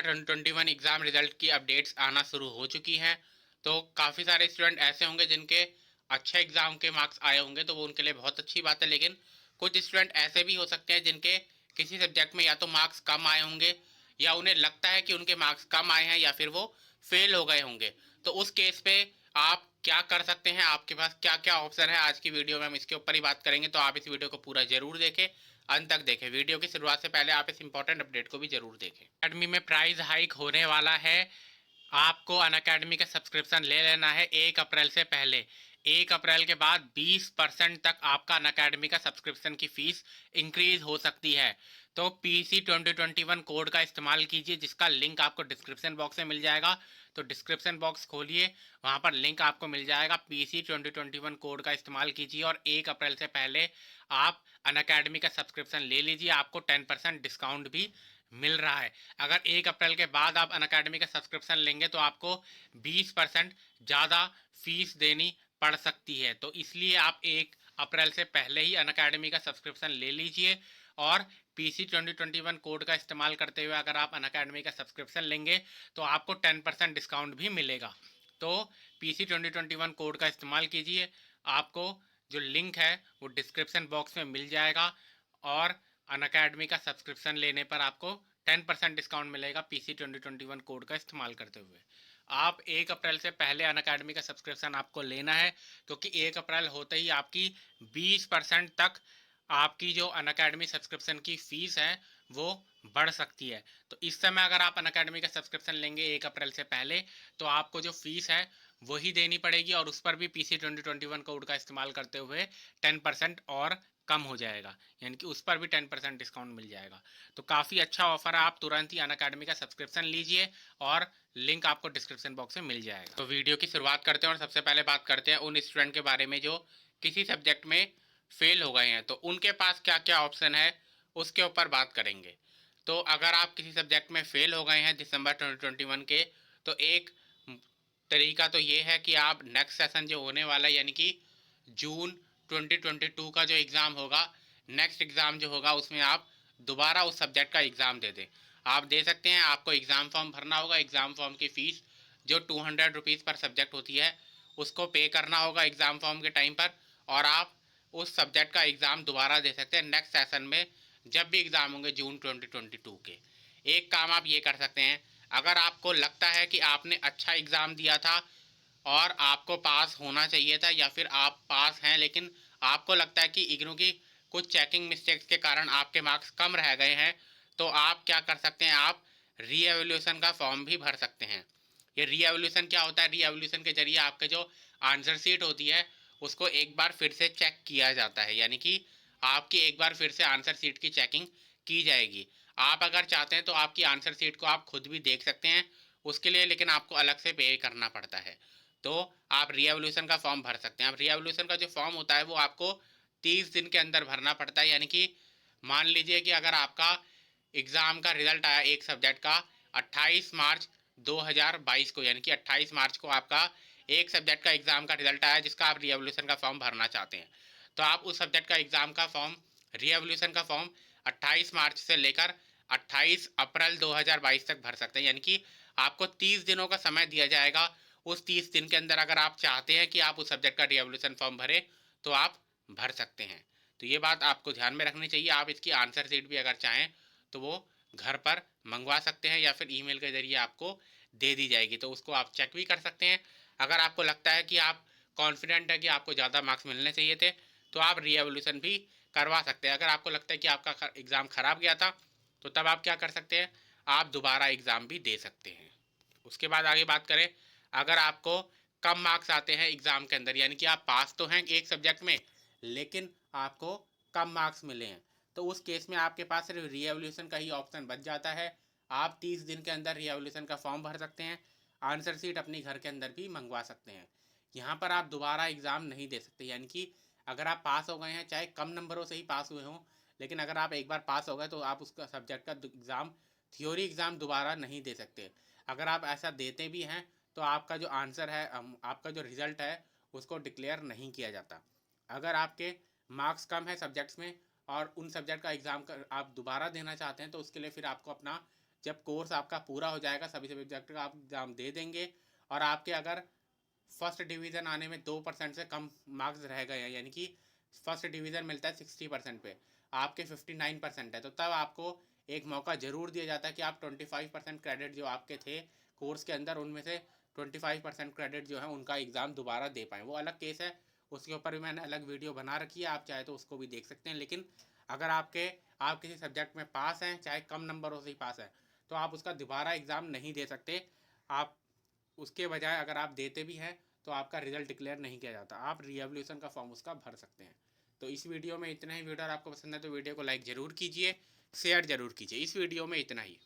दिसंबर 2021 exam result की updates आना शुरू हो चुकी हैं। तो काफ़ी सारे स्टूडेंट ऐसे होंगे जिनके अच्छे एग्ज़ाम के मार्क्स आए होंगे, तो वो उनके लिए बहुत अच्छी बात है। लेकिन कुछ स्टूडेंट ऐसे भी हो सकते हैं जिनके किसी सब्जेक्ट में या तो मार्क्स कम आए होंगे, या उन्हें लगता है कि उनके मार्क्स कम आए हैं, या फिर वो फेल हो गए होंगे। तो उस केस पे आप क्या कर सकते हैं, आपके पास क्या क्या ऑप्शन है, आज की वीडियो में हम इसके ऊपर ही बात करेंगे। तो आप इस वीडियो को पूरा जरूर देखें, अंत तक देखें। वीडियो की शुरुआत से पहले आप इस इंपॉर्टेंट अपडेट को भी जरूर देखें। अकेडमी में प्राइस हाइक होने वाला है। आपको अनअकैडमी का सब्सक्रिप्शन ले लेना है 1 अप्रैल से पहले। 1 अप्रैल के बाद 20% तक आपका अनअकैडमी का सब्सक्रिप्शन की फीस इंक्रीज हो सकती है। तो PC 2021 कोड का इस्तेमाल कीजिए, जिसका लिंक आपको डिस्क्रिप्शन बॉक्स में मिल जाएगा। तो डिस्क्रिप्शन बॉक्स खोलिए, वहां पर लिंक आपको मिल जाएगा। PC 2021 कोड का इस्तेमाल कीजिए और 1 अप्रैल से पहले आप अनअकैडमी का सब्सक्रिप्शन ले लीजिए। आपको 10% डिस्काउंट भी मिल रहा है। अगर 1 अप्रैल के बाद आप अनअकैडमी का सब्सक्रिप्शन लेंगे तो आपको 20% ज़्यादा फीस देनी पड़ सकती है। तो इसलिए आप 1 अप्रैल से पहले ही अनअकैडमी का सब्सक्रिप्शन ले लीजिए। और PC 2021 कोड का इस्तेमाल करते हुए अगर आप अनअकैडमी का सब्सक्रिप्शन लेंगे तो आपको 10% डिस्काउंट भी मिलेगा। तो PC 2021 कोड का इस्तेमाल कीजिए। आपको जो लिंक है वो डिस्क्रिप्शन बॉक्स में मिल जाएगा। और अनअकैडमी का सब्सक्रिप्शन लेने पर आपको 10% डिस्काउंट मिलेगा PC 2021 कोड का इस्तेमाल करते हुए। आप 1 अप्रैल से पहले अनअकैडमी का सब्सक्रिप्शन आपको लेना है, क्योंकि 1 अप्रैल होते ही आपकी 20% तक आपकी जो अनअकैडमी सब्सक्रिप्शन की फ़ीस है वो बढ़ सकती है। तो इस समय अगर आप अनअकैडमी का सब्सक्रिप्शन लेंगे 1 अप्रैल से पहले, तो आपको जो फ़ीस है वही देनी पड़ेगी, और उस पर भी PC 2021 कोड का इस्तेमाल करते हुए 10% और कम हो जाएगा, यानी कि उस पर भी 10% डिस्काउंट मिल जाएगा। तो काफ़ी अच्छा ऑफर है, आप तुरंत ही अनअकैडमी का सब्सक्रिप्शन लीजिए और लिंक आपको डिस्क्रिप्शन बॉक्स में मिल जाएगा। तो वीडियो की शुरुआत करते हैं और सबसे पहले बात करते हैं उन स्टूडेंट के बारे में जो किसी सब्जेक्ट में फेल हो गए हैं। तो उनके पास क्या क्या ऑप्शन है उसके ऊपर बात करेंगे। तो अगर आप किसी सब्जेक्ट में फेल हो गए हैं दिसंबर 2021 के, तो एक तरीका तो ये है कि आप नेक्स्ट सेशन जो होने वाला है, यानी कि जून 2022 का जो एग्ज़ाम होगा, नेक्स्ट एग्ज़ाम जो होगा उसमें आप दोबारा उस सब्जेक्ट का एग्ज़ाम दे दें। आप दे सकते हैं, आपको एग्ज़ाम फॉर्म भरना होगा। एग्ज़ाम फॉर्म की फ़ीस जो 200 रुपीज़ पर सब्जेक्ट होती है उसको पे करना होगा एग्ज़ाम फॉर्म के टाइम पर, और आप उस सब्जेक्ट का एग्ज़ाम दोबारा दे सकते हैं नेक्स्ट सेशन में, जब भी एग्ज़ाम होंगे जून 2022 के। एक काम आप ये कर सकते हैं, अगर आपको लगता है कि आपने अच्छा एग्ज़ाम दिया था और आपको पास होना चाहिए था, या फिर आप पास हैं लेकिन आपको लगता है कि इग्नू की कुछ चेकिंग मिस्टेक्स के कारण आपके मार्क्स कम रह गए हैं, तो आप क्या कर सकते हैं, आप री एवोल्यूशन का फॉर्म भी भर सकते हैं। ये री एवोल्यूशन क्या होता है, री एवोल्यूशन के जरिए आपके जो आंसर शीट होती है उसको एक बार फिर से चेक किया जाता है, यानी कि आपकी एक बार फिर से आंसर शीट की चेकिंग की जाएगी। आप अगर चाहते हैं तो आपकी आंसर शीट को आप खुद भी देख सकते हैं, उसके लिए लेकिन आपको अलग से पे करना पड़ता है। तो आप रीएवोल्यूशन का फॉर्म भर सकते हैं। अब रीएवोल्यूशन का जो फॉर्म होता है वो आपको 30 दिन के अंदर भरना पड़ता है, यानी कि मान लीजिए कि अगर आपका एग्ज़ाम का रिजल्ट आया एक सब्जेक्ट का 28 मार्च 2022 को, यानी कि 28 मार्च को आपका एक सब्जेक्ट का एग्ज़ाम का रिजल्ट आया जिसका आप रीएवोल्यूशन का फॉर्म भरना चाहते हैं, तो आप उस सब्जेक्ट का एग्ज़ाम का फॉर्म, रीएवोल्यूशन का फॉर्म 28 मार्च से लेकर 28 अप्रैल 2022 तक भर सकते हैं, यानी कि आपको 30 दिनों का समय दिया जाएगा। उस 30 दिन के अंदर अगर आप चाहते हैं कि आप उस सब्जेक्ट का रीएवोल्यूशन फॉर्म भरें तो आप भर सकते हैं। तो ये बात आपको ध्यान में रखनी चाहिए। आप इसकी आंसर शीट भी अगर चाहें तो वो घर पर मंगवा सकते हैं, या फिर ईमेल के ज़रिए आपको दे दी जाएगी, तो उसको आप चेक भी कर सकते हैं। अगर आपको लगता है कि आप कॉन्फिडेंट है कि आपको ज़्यादा मार्क्स मिलने चाहिए थे, तो आप रीएवोल्यूशन भी करवा सकते हैं। अगर आपको लगता है कि आपका एग्ज़ाम ख़राब गया था, तो तब आप क्या कर सकते हैं, आप दोबारा एग्ज़ाम भी दे सकते हैं। उसके बाद आगे बात करें, अगर आपको कम मार्क्स आते हैं एग्ज़ाम के अंदर, यानी कि आप पास तो हैं एक सब्जेक्ट में लेकिन आपको कम मार्क्स मिले हैं, तो उस केस में आपके पास सिर्फ रीएवोल्यूशन का ही ऑप्शन बच जाता है। आप 30 दिन के अंदर रीएवोल्यूशन का फॉर्म भर सकते हैं, आंसर शीट अपनी घर के अंदर भी मंगवा सकते हैं। यहाँ पर आप दोबारा एग्ज़ाम नहीं दे सकते, यानी कि अगर आप पास हो गए हैं, चाहे कम नंबरों से ही पास हुए हों, लेकिन अगर आप एक बार पास हो गए तो आप उसका सब्जेक्ट का एग्ज़ाम, थ्योरी एग्ज़ाम दोबारा नहीं दे सकते। अगर आप ऐसा देते भी हैं तो आपका जो आंसर है, आपका जो रिज़ल्ट है उसको डिक्लेयर नहीं किया जाता। अगर आपके मार्क्स कम है सब्जेक्ट्स में और उन सब्जेक्ट का एग्ज़ाम आप दोबारा देना चाहते हैं, तो उसके लिए फिर आपको अपना जब कोर्स आपका पूरा हो जाएगा, सभी सब्जेक्ट का आप एग्ज़ाम दे देंगे और आपके अगर फर्स्ट डिवीज़न आने में 2% से कम मार्क्स रह गए हैं, यानी कि फर्स्ट डिवीज़न मिलता है 60% पे, आपके 59% है, तो तब आपको एक मौका ज़रूर दिया जाता है कि आप 25% क्रेडिट जो आपके थे कोर्स के अंदर, उनमें से 25% क्रेडिट जो है उनका एग्ज़ाम दोबारा दे पाएँ। वो अलग केस है, उसके ऊपर भी मैंने अलग वीडियो बना रखी है, आप चाहे तो उसको भी देख सकते हैं। लेकिन अगर आप किसी सब्जेक्ट में पास हैं, चाहे कम नंबरों से ही पास हैं, तो आप उसका दोबारा एग्ज़ाम नहीं दे सकते। आप उसके बजाय अगर आप देते भी हैं तो आपका रिजल्ट डिक्लेयर नहीं किया जाता, आप रीएवल्यूशन का फॉर्म उसका भर सकते हैं। तो इस वीडियो में इतना ही। वीडियो अगर आपको पसंद है तो वीडियो को लाइक ज़रूर कीजिए, शेयर ज़रूर कीजिए। इस वीडियो में इतना ही।